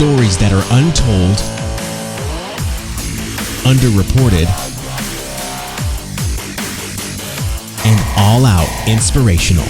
Stories that are untold, underreported, and all-out inspirational.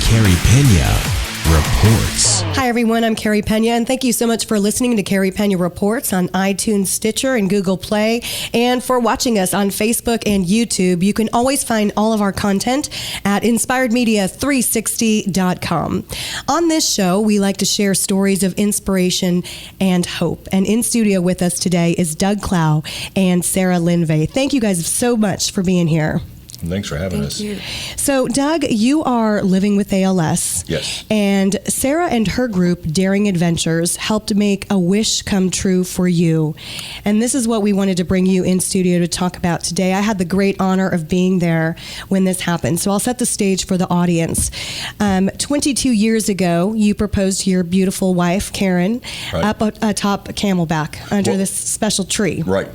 Carey Pena reports. Hi everyone, I'm Carey Pena, and thank you so much for listening to Carey Pena Reports on iTunes, Stitcher, and Google Play, and for watching us on Facebook and YouTube. You can always find all of our content at inspiredmedia360.com. On this show, we like to share stories of inspiration and hope. And in studio with us today is Doug Clough and Sarah Linvey. Thank you guys so much for being here. Thanks for having us. Thank you. So, Doug, you are living with ALS. Yes. And Sarah and her group, Daring Adventures, helped make a wish come true for you. And this is what we wanted to bring you in studio to talk about today. I had the great honor of being there when this happened. So I'll set the stage for the audience. 22 years ago, you proposed to your beautiful wife, Karen, right, up atop Camelback under this special tree. Right.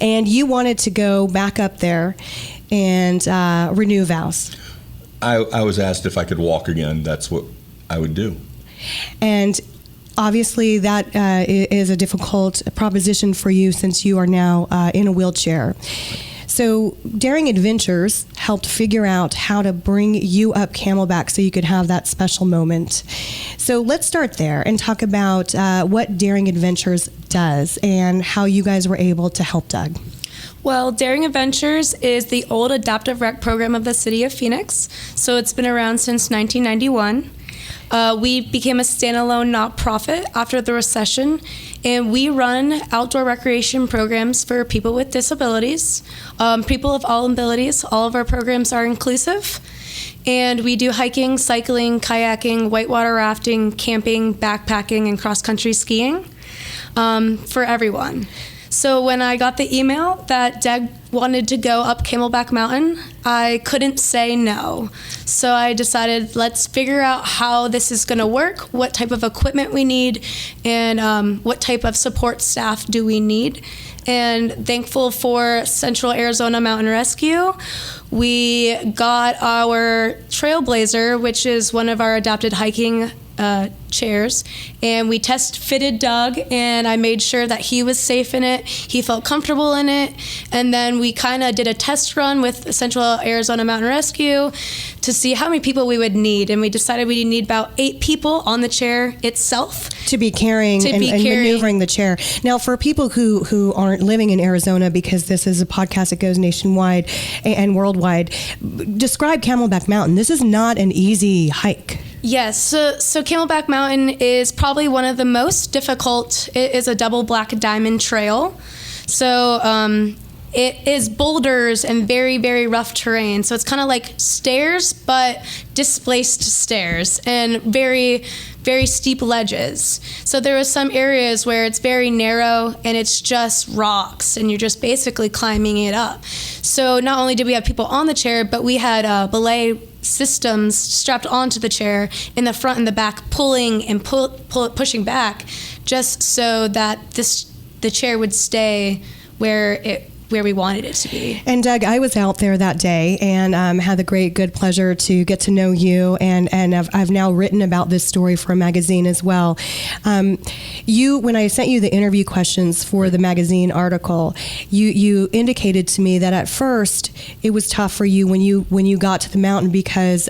And you wanted to go back up there and renew vows. I was asked if I could walk again. That's what I would do. And obviously that is a difficult proposition for you since you are now in a wheelchair. So Daring Adventures helped figure out how to bring you up Camelback so you could have that special moment. So let's start there and talk about what Daring Adventures does and how you guys were able to help Doug. Well, Daring Adventures is the old adaptive rec program of the city of Phoenix. So it's been around since 1991. We became a standalone not-profit after the recession, and we run outdoor recreation programs for people with disabilities, people of all abilities. All of our programs are inclusive, and we do hiking, cycling, kayaking, whitewater rafting, camping, backpacking, and cross-country skiing for everyone. So when I got the email that Doug wanted to go up Camelback Mountain, I couldn't say no. So I decided, let's figure out how this is going to work, what type of equipment we need, and what type of support staff do we need. And thankful for Central Arizona Mountain Rescue, we got our Trailblazer, which is one of our adapted hiking chairs, and we test fitted Doug, and I made sure that he was safe in it, he felt comfortable in it, and then we kind of did a test run with Central Arizona Mountain Rescue to see how many people we would need, and we decided we need about 8 people on the chair itself to be carrying and maneuvering the chair. Now, for people who aren't living in Arizona, because this is a podcast that goes nationwide and worldwide, describe Camelback Mountain. This is not an easy hike. Yes, so Camelback Mountain is probably one of the most difficult. It is a double black diamond trail. So it is boulders and very, very rough terrain. So it's kind of like stairs, but displaced stairs and very, very steep ledges. So there are some areas where it's very narrow and it's just rocks and you're just basically climbing it up. So not only did we have people on the chair, but we had belay systems strapped onto the chair in the front and the back, pulling and pushing back, just so that the chair would stay where we wanted it to be. And Doug, I was out there that day and had the good pleasure to get to know you, and I've now written about this story for a magazine as well. When I sent you the interview questions for the magazine article, you indicated to me that at first it was tough for you when you got to the mountain because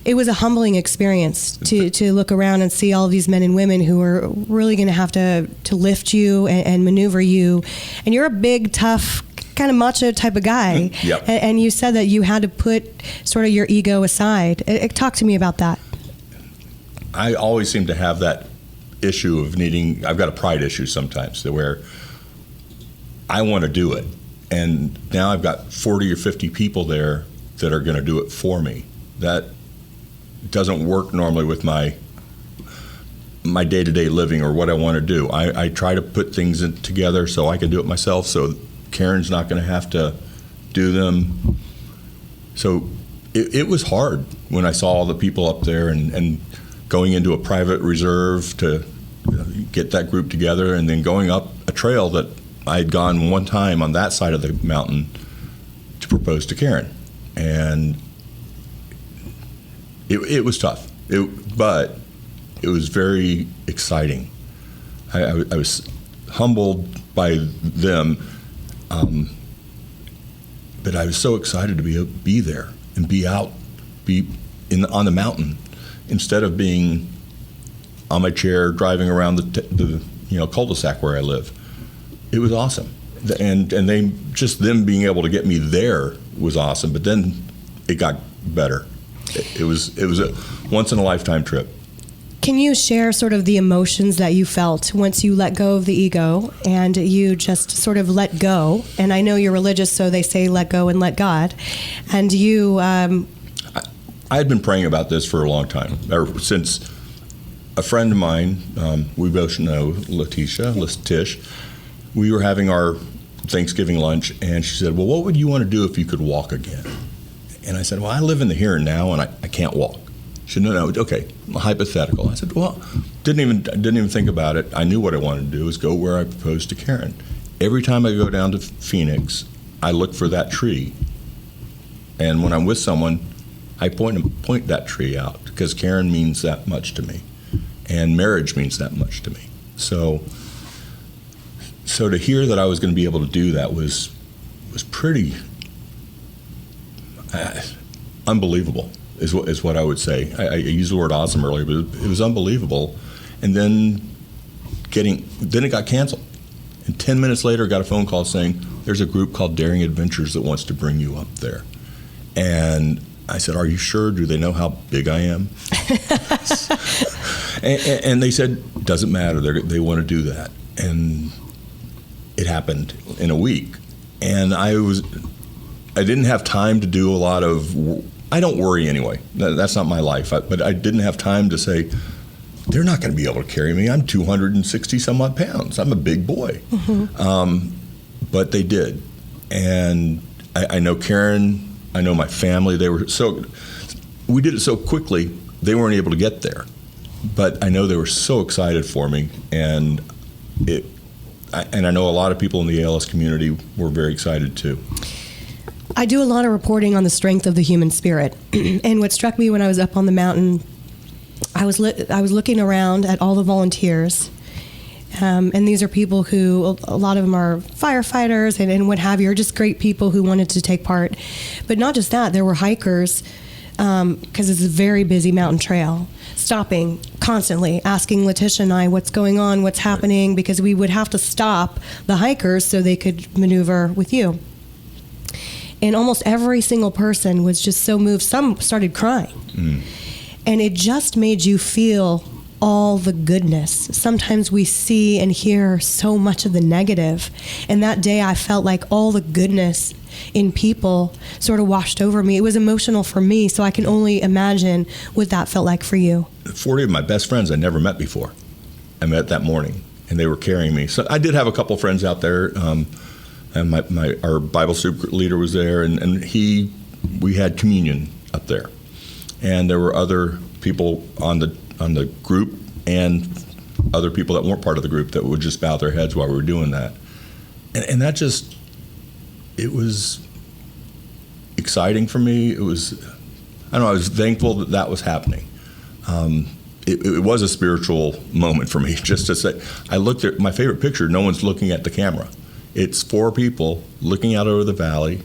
it was a humbling experience to look around and see all of these men and women who are really going to have to lift you and maneuver you, and you're a big, tough, kind of macho type of guy. Yep. And you said that you had to put sort of your ego aside. Talk to me about that. I always seem to have that issue of I've got a pride issue sometimes where I want to do it. And now I've got 40 or 50 people there that are going to do it for me. That doesn't work normally with my day-to-day living or what I want to do. I try to put things together so I can do it myself, so Karen's not going to have to do them. So it was hard when I saw all the people up there and going into a private reserve to get that group together, and then going up a trail that I had gone one time on that side of the mountain to propose to Karen. And it was tough. But it was very exciting. I was humbled by them, but I was so excited to be there and be on the mountain instead of being on my chair driving around the cul-de-sac where I live. It was awesome, and them being able to get me there was awesome. But then it got better. It was a once in a lifetime trip. Can you share sort of the emotions that you felt once you let go of the ego and you just sort of let go? And I know you're religious, so they say let go and let God. And you... I had been praying about this for a long time, ever since a friend of mine, we both know Tish, we were having our Thanksgiving lunch, and she said, well, what would you want to do if you could walk again? And I said, well, I live in the here and now, and I can't walk. She said, no, okay, hypothetical. I said, well, didn't even think about it. I knew what I wanted to do is go where I proposed to Karen. Every time I go down to Phoenix, I look for that tree. And when I'm with someone, I point that tree out because Karen means that much to me. And marriage means that much to me. So to hear that I was going to be able to do that was pretty unbelievable. Is what I would say. I used the word awesome earlier, but it was unbelievable. And then it got canceled. And 10 minutes later, I got a phone call saying, there's a group called Daring Adventures that wants to bring you up there. And I said, are you sure? Do they know how big I am? and they said, doesn't matter. They want to do that. And it happened in a week. And I didn't have time to do a lot of... I don't worry anyway. That's not my life. But I didn't have time to say, they're not going to be able to carry me. I'm 260 some odd pounds. I'm a big boy. Mm-hmm. But they did. And I know Karen, I know my family. We did it so quickly, they weren't able to get there. But I know they were so excited for me. And I know a lot of people in the ALS community were very excited too. I do a lot of reporting on the strength of the human spirit. And what struck me when I was up on the mountain, I was looking around at all the volunteers. And these are people who, a lot of them are firefighters and what have you, are just great people who wanted to take part. But not just that, there were hikers, because it's a very busy mountain trail, stopping constantly, asking Letitia and I what's going on, what's happening, because we would have to stop the hikers so they could maneuver with you. And almost every single person was just so moved. Some started crying. Mm. And it just made you feel all the goodness. Sometimes we see and hear so much of the negative. And that day I felt like all the goodness in people sort of washed over me. It was emotional for me, so I can only imagine what that felt like for you. 40 of my best friends I never met before, I met that morning, and they were carrying me. So I did have a couple friends out there. And our Bible super leader was there, and we had communion up there, and there were other people on the group and other people that weren't part of the group that would just bow their heads while we were doing that, and that just, it was exciting for me. It was, I don't know, I was thankful that was happening. It was a spiritual moment for me, just to say. I looked at my favorite picture. No one's looking at the camera. It's 4 people looking out over the valley,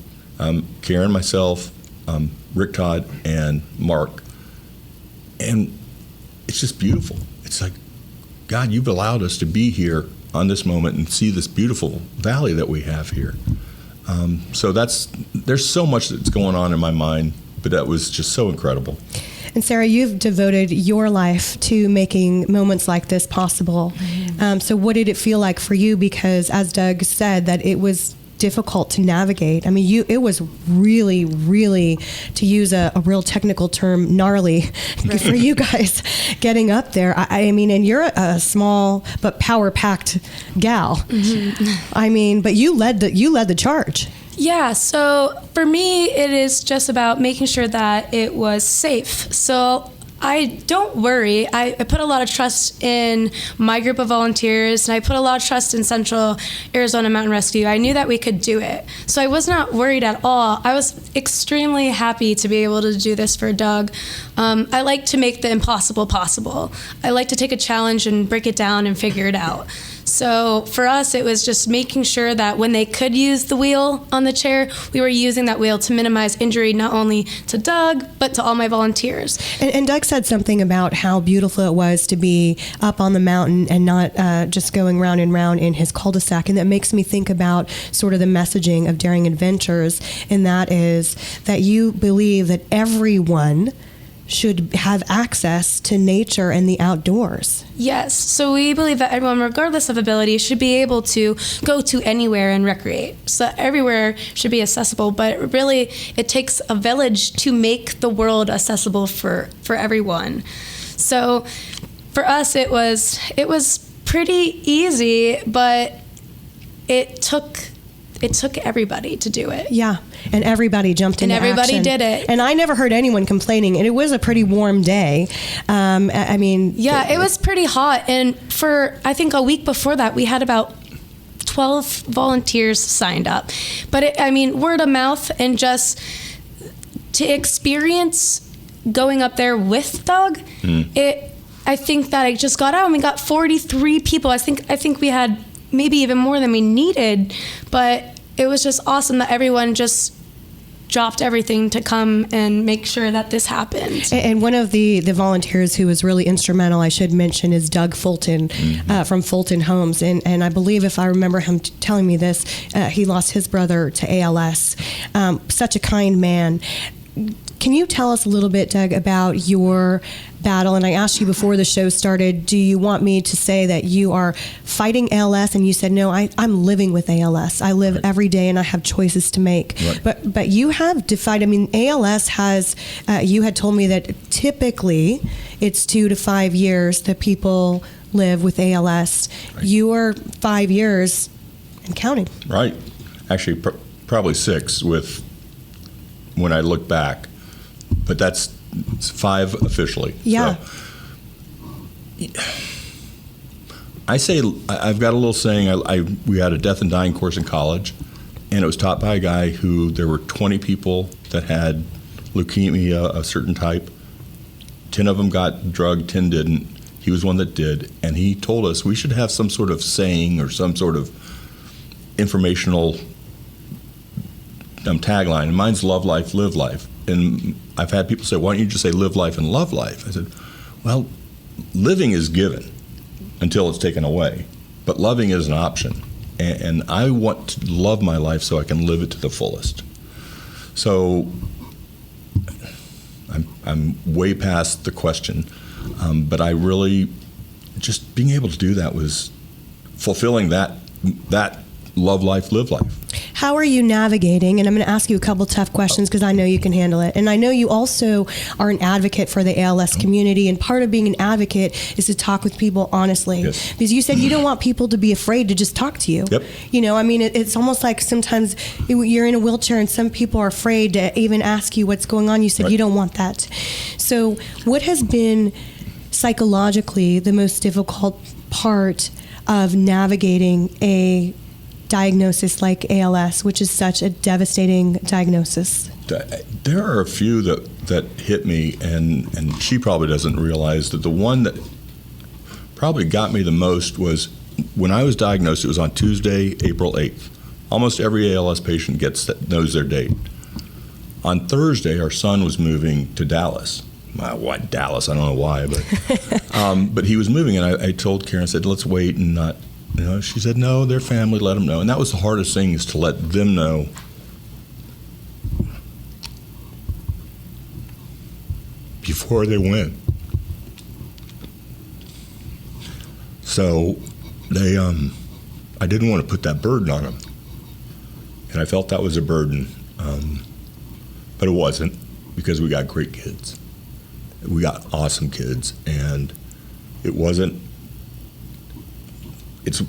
Karen, myself, Rick Todd, and Mark. And it's just beautiful. It's like, God, you've allowed us to be here on this moment and see this beautiful valley that we have here. So there's so much that's going on in my mind, but that was just so incredible. And Sarah, you've devoted your life to making moments like this possible. Mm-hmm. So what did it feel like for you? Because as Doug said, that it was difficult to navigate. I mean, it was really, really, to use a real technical term, gnarly for you guys getting up there. I mean, and you're a small but power-packed gal. Mm-hmm. I mean, but you led the charge. Yeah, so for me, it is just about making sure that it was safe. So I don't worry. I put a lot of trust in my group of volunteers, and I put a lot of trust in Central Arizona Mountain Rescue. I knew that we could do it. So I was not worried at all. I was extremely happy to be able to do this for Doug. I like to make the impossible possible. I like to take a challenge and break it down and figure it out. So for us, it was just making sure that when they could use the wheel on the chair, we were using that wheel to minimize injury not only to Doug, but to all my volunteers. And Doug said something about how beautiful it was to be up on the mountain and not just going round and round in his cul-de-sac. And that makes me think about sort of the messaging of Daring Adventures, and that is that you believe that everyone should have access to nature and the outdoors. Yes, so we believe that everyone, regardless of ability, should be able to go to anywhere and recreate. So everywhere should be accessible, but really it takes a village to make the world accessible for everyone. So for us, it was pretty easy, but it took everybody to do it. Yeah, and everybody jumped into action. And everybody did it. And I never heard anyone complaining, and it was a pretty warm day. I mean... Yeah, it was pretty hot, and for, I think, a week before that, we had about 12 volunteers signed up. But, word of mouth and just to experience going up there with Doug, I think that I just got out, and we got 43 people. I think we had maybe even more than we needed, but it was just awesome that everyone just dropped everything to come and make sure that this happened. And one of the volunteers who was really instrumental, I should mention, is Doug Fulton from Fulton Homes. And I believe, if I remember him telling me this, he lost his brother to ALS. Such a kind man. Can you tell us a little bit, Doug, about your battle? And I asked you before the show started, do you want me to say that you are fighting ALS? And you said, no, I'm living with ALS. I live every day and I have choices to make. Right. But you have defied, ALS has, you had told me that typically it's 2 to 5 years that people live with ALS. Right. You are 5 years and counting. Right. Actually, probably 6 when I look back. But that's 5 officially. Yeah. So, I say, I've got a little saying, we had a death and dying course in college, and it was taught by a guy who, there were 20 people that had leukemia, a certain type. 10 of them got drugged, 10 didn't. He was one that did, and he told us we should have some sort of saying or some sort of informational tagline. And mine's love life, live life. And I've had people say, why don't you just say live life and love life? I said, well, living is given until it's taken away, but loving is an option. And I want to love my life so I can live it to the fullest. So I'm way past the question, but I really, just being able to do that was fulfilling that love life, live life. How are you navigating? And I'm going to ask you a couple tough questions because I know you can handle it. And I know you also are an advocate for the ALS community. And part of being an advocate is to talk with people honestly. Yes. Because you said you don't want people to be afraid to just talk to you. Yep. It's almost like sometimes you're in a wheelchair and some people are afraid to even ask you what's going on. You said you don't want that. So what has been psychologically the most difficult part of navigating a diagnosis like ALS, which is such a devastating diagnosis? There are a few that hit me, and she probably doesn't realize that the one that probably got me the most was when I was diagnosed. It was on Tuesday, April 8th. Almost every ALS patient knows their date. On Thursday, our son was moving to Dallas. What, Dallas? I don't know why, but he was moving, and I told Karen, I said, let's wait and not. She said, no, their family, let them know. And that was the hardest thing, is to let them know. Before they went. So I didn't want to put that burden on them. And I felt that was a burden. But it wasn't, because we got great kids. We got awesome kids. And it wasn't. It's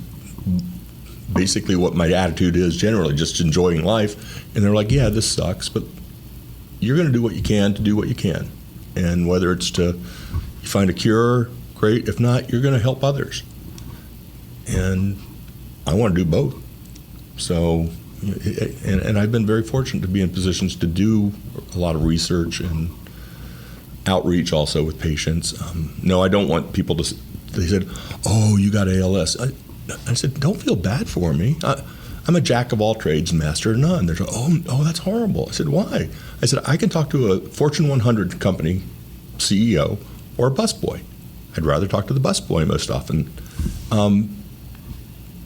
basically what my attitude is generally, just enjoying life. And they're like, yeah, this sucks, but you're going to do what you can to do what you can. And whether it's to find a cure, great. If not, you're going to help others. And I want to do both. So, and I've been very fortunate to be in positions to do a lot of research and outreach also with patients. No, I don't want people to, they said, oh, you got ALS. I said, don't feel bad for me. I'm a jack of all trades, master of none. They're like, oh, that's horrible. I said, why? I said, I can talk to a Fortune 100 company CEO or a busboy. I'd rather talk to the busboy most often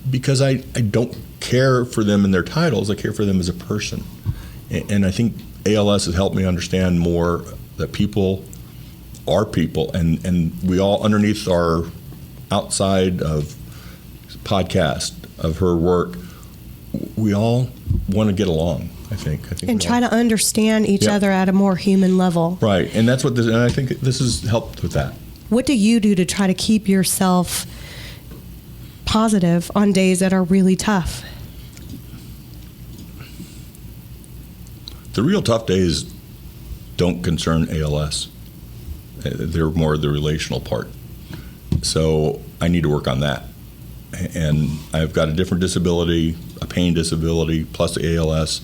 because I don't care for them and their titles. I care for them as a person. And I think ALS has helped me understand more that people are people, and we all, underneath our outside of podcast, of her work, we all want to get along, I think and try to understand each other at a more human level. Right, and that's what this, and I think this has helped with that. What do you do to try to keep yourself positive on days that are really tough? The real tough days don't concern ALS. They're more the relational part. So I need to work on that. And I've got a different disability, a pain disability, plus the ALS.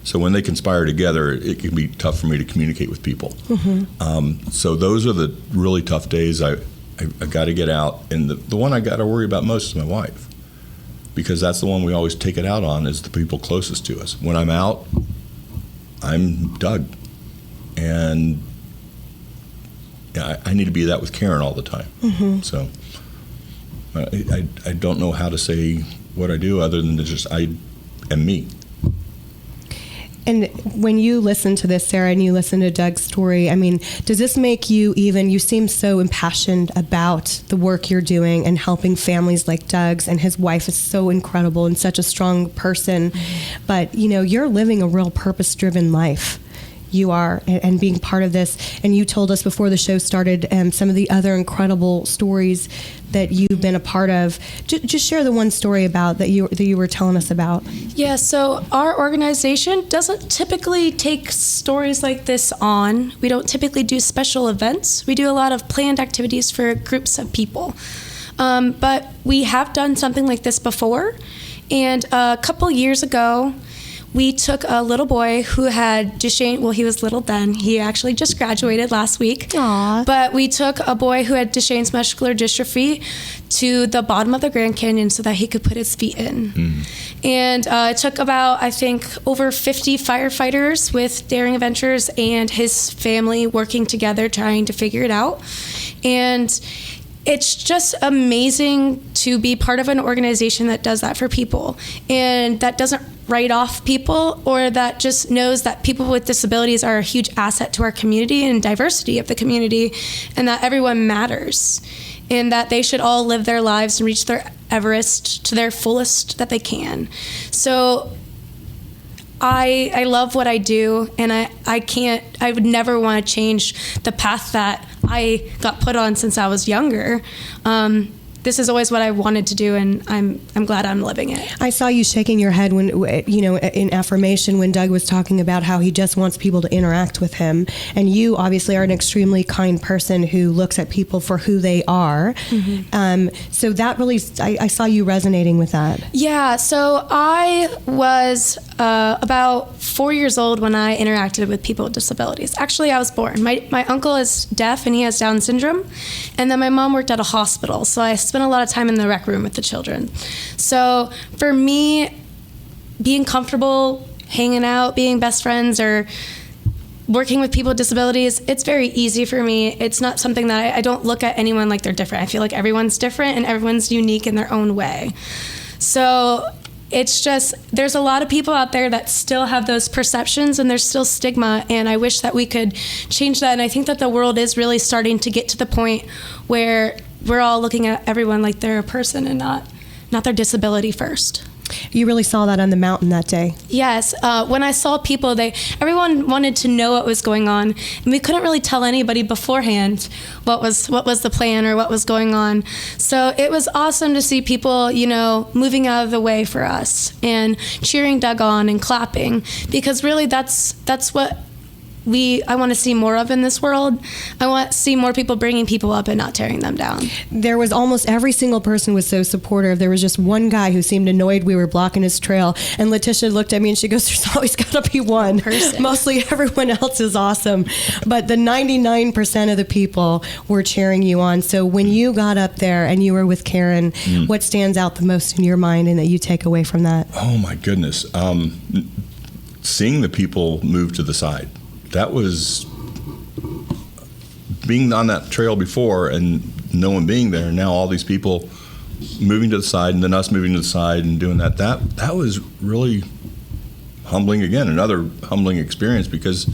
So when they conspire together, it can be tough for me to communicate with people. Mm-hmm. So those are the really tough days. I got to get out. And the one I got to worry about most is my wife, because that's the one we always take it out on, is the people closest to us. When I'm out, I'm Doug. And I need to be that with Karen all the time. Mm-hmm. So I don't know how to say what I do other than to just, I am me. And when you listen to this, Sarah, and you listen to Doug's story, I mean, does this make you you seem so impassioned about the work you're doing and helping families like Doug's, and his wife is so incredible and such a strong person. Mm-hmm. But, you're living a real purpose-driven life. You are, and being part of this. And you told us before the show started some of the other incredible stories that you've been a part of. Just share the one story about that you were telling us about. Yeah, so our organization doesn't typically take stories like this on. We don't typically do special events. We do a lot of planned activities for groups of people. But we have done something like this before. And a couple years ago, we took a little boy who had Duchenne. Well, he was little then. He actually just graduated last week. Aww. But we took a boy who had Duchenne's muscular dystrophy to the bottom of the Grand Canyon so that he could put his feet in. Mm. And it took about, I think, over 50 firefighters with Daring Adventures and his family working together trying to figure it out. And it's just amazing to be part of an organization that does that for people and that doesn't write off people, or that just knows that people with disabilities are a huge asset to our community and diversity of the community, and that everyone matters, and that they should all live their lives and reach their Everest to their fullest that they can. So I love what I do, and I would never want to change the path that I got put on since I was younger. This is always what I wanted to do, and I'm glad I'm living it. I saw you shaking your head when, in affirmation when Doug was talking about how he just wants people to interact with him. And you obviously are an extremely kind person who looks at people for who they are. Mm-hmm. So that really, I saw you resonating with that. Yeah, so I was about 4 years old when I interacted with people with disabilities. Actually, I was born. My uncle is deaf and he has Down syndrome. And then my mom worked at a hospital, so I spent a lot of time in the rec room with the children. So for me, being comfortable, hanging out, being best friends, or working with people with disabilities, it's very easy for me. It's not something that I don't look at anyone like they're different. I feel like everyone's different and everyone's unique in their own way. So it's just, there's a lot of people out there that still have those perceptions, and there's still stigma, and I wish that we could change that. And I think that the world is really starting to get to the point where we're all looking at everyone like they're a person and not their disability first. You really saw that on the mountain that day. Yes. When I saw people, everyone wanted to know what was going on, and we couldn't really tell anybody beforehand what was the plan or what was going on. So it was awesome to see people, moving out of the way for us and cheering Doug on and clapping, because really that's what I want to see more of in this world. I want to see more people bringing people up and not tearing them down. There was almost every single person was so supportive. There was just one guy who seemed annoyed we were blocking his trail. And Letitia looked at me and she goes, there's always got to be one person. Mostly everyone else is awesome. But the 99% of the people were cheering you on. So when you got up there and you were with Karen, what stands out the most in your mind and that you take away from that? Oh, my goodness. Seeing the people move to the side. That was being on that trail before and no one being there. Now all these people moving to the side and then us moving to the side and doing that. That was really humbling again, another humbling experience, because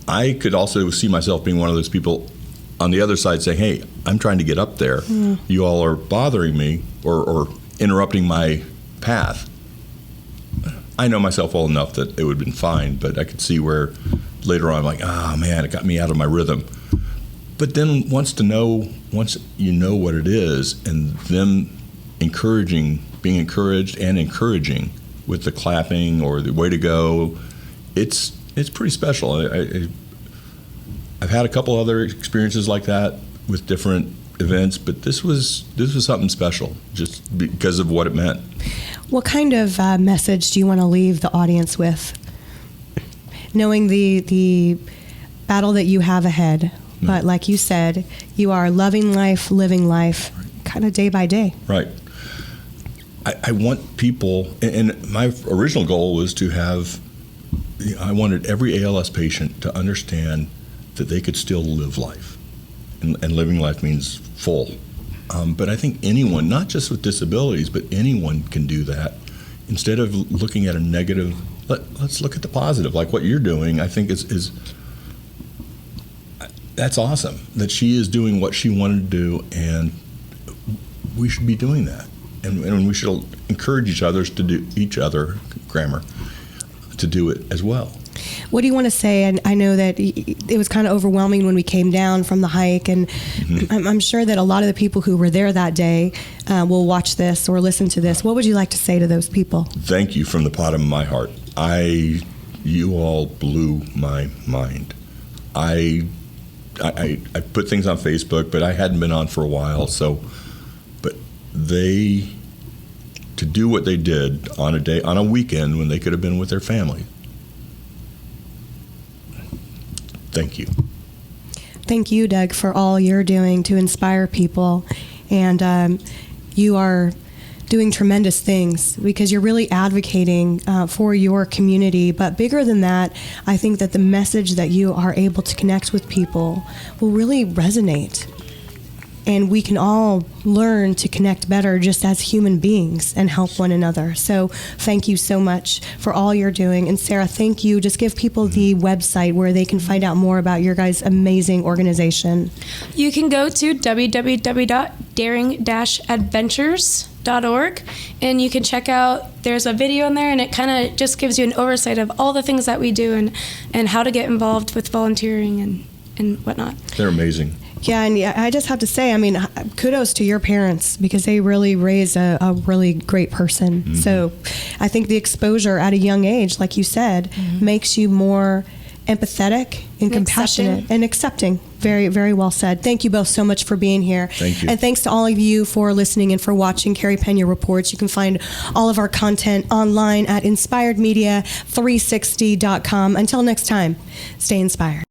I could also see myself being one of those people on the other side saying, hey, I'm trying to get up there. You all are bothering me or interrupting my path. I know myself well enough that it would have been fine, but I could see where later on I'm like, man, it got me out of my rhythm. But then once you know what it is, and them being encouraged and encouraging with the clapping or the way to go, it's pretty special. I've had a couple other experiences like that with different events, but this was something special just because of what it meant. What kind of message do you want to leave the audience with? Knowing the battle that you have ahead, but like you said, you are loving life, living life, kind of day by day. Right. I want people, and my original goal was to have, I wanted every ALS patient to understand that they could still live life. And living life means full. But I think anyone, not just with disabilities, but anyone can do that. Instead of looking at a negative, let's look at the positive, like what you're doing. I think is that's awesome that she is doing what she wanted to do, and we should be doing that. And we should encourage each other to do it as well. What do you want to say? And I know that it was kind of overwhelming when we came down from the hike, and I'm sure that a lot of the people who were there that day will watch this or listen to this. What would you like to say to those people? Thank you from the bottom of my heart. You all blew my mind. I put things on Facebook, but I hadn't been on for a while. But to do what they did on a weekend when they could have been with their family. Thank you. Thank you, Doug, for all you're doing to inspire people. And you are doing tremendous things because you're really advocating for your community. But bigger than that, I think that the message that you are able to connect with people will really resonate. And we can all learn to connect better just as human beings and help one another. So thank you so much for all you're doing. And Sarah, thank you. Just give people the website where they can find out more about your guys' amazing organization. You can go to www.daring-adventures.org, and you can check out, there's a video in there, and it kind of just gives you an oversight of all the things that we do and how to get involved with volunteering and whatnot. They're amazing. Yeah, and I just have to say, I mean, kudos to your parents because they really raised a really great person. Mm-hmm. So I think the exposure at a young age, like you said, makes you more empathetic and compassionate and accepting. Very, very well said. Thank you both so much for being here. Thank you. And thanks to all of you for listening and for watching Carey Pena Reports. You can find all of our content online at inspiredmedia360.com. Until next time, stay inspired.